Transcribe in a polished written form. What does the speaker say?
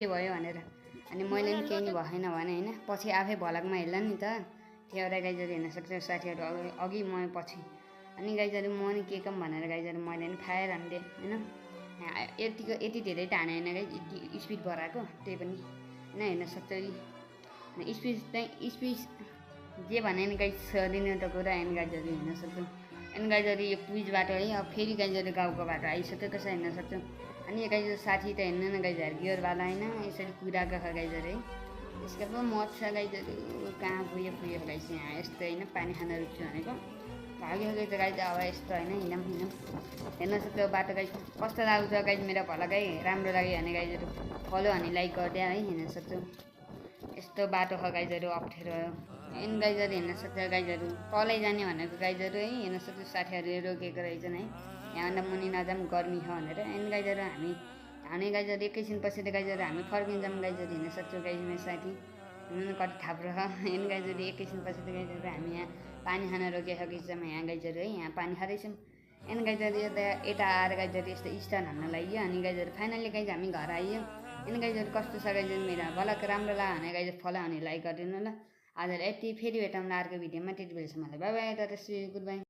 के भयो भनेर अनि मैले पनि केही नि भएन भने होइन पछि आफै भलकमा हेर्ला नि त त्यो एउटा गाइजहरू हेर्न सक्छ साथीहरू अघि म पछि अनि गाइजहरू म नि के कम भनेर गाइजहरू मैले पनि फायर हानिदिएँ होइन यति धेरै त हाने होइन गाई स्पिड भराएको त्यही पनि होइन हेर्न सक्छ स्पिड चाहिँ स्पिड जे भने नि गाई 6 दिनको कुरा होइन गाइजहरू हेर्न सक्छौँ अनि गाइजहरू यो पुज बाटो है अब फेरि गाइजहरू गाउँको बाटो आइसकेको छ हेर्न सक्छौँ अनि यो गाइजहरू साथी त हेर्नु न गाइजहरू गियरवाला होइन यसरी कुदाएको छ गाइजहरू है यसको पो मत छ गाइजहरू कहाँ पुग्यो गाइस यहाँ यस्तो होइन पानी खान रुच्छु भनेको भाग्यो गाई त गाई त अब यस्तो होइन हिँडौँ हेर्न सक्छौँ बाटो गाई कस्तो लाग्छ गाई मेरो भला गाई राम्रो लाग्यो भने गाइजहरू फलो अनि लाइक गरिदियो है हेर्न सक्छौँ यस्तो बाटो ख गाइजहरू अप्ठ्यारो एन गाइजहरू हेर्न सक्छ गाइजहरू तलै जाने भनेको गाइजहरू है हेर्न सक्छ साथीहरूले रोकेको रहेछन् है यहाँभन्दा मुनि नजाऊँ गर्मी छ भनेर एन गाइजहरू हामी गाइजहरू एकैछिन पछि त गाइजहरू हामी फर्किन्छौँ गाइजहरू हेर्न सक्छौँ गाइज मेरो साथी हुनु कति थाप्रो छ एन गाइजहरू एकैछिन पछि त गाइजहरू हामी यहाँ पानी खान रोकिसकेछौँ यहाँ गाइजहरू है यहाँ पानी खाँदैछौँ एन गाइजहरू यता आएर गाइजहरू यस्तो स्टार हान्न लाग्यो अनि गाइजहरू फाइनली गाइज हामी घर आइयो एन गाइजहरू कस्तो छ गाइजहरू मेरो भलक राम्रो लाग्यो भने गाइजहरू फलो अनि लाइक गरिदिनु ल आजलाई यति फेरि भेटौँला अर्को भिडियोमा त्यति बेलासम्म bye bye tata see good by.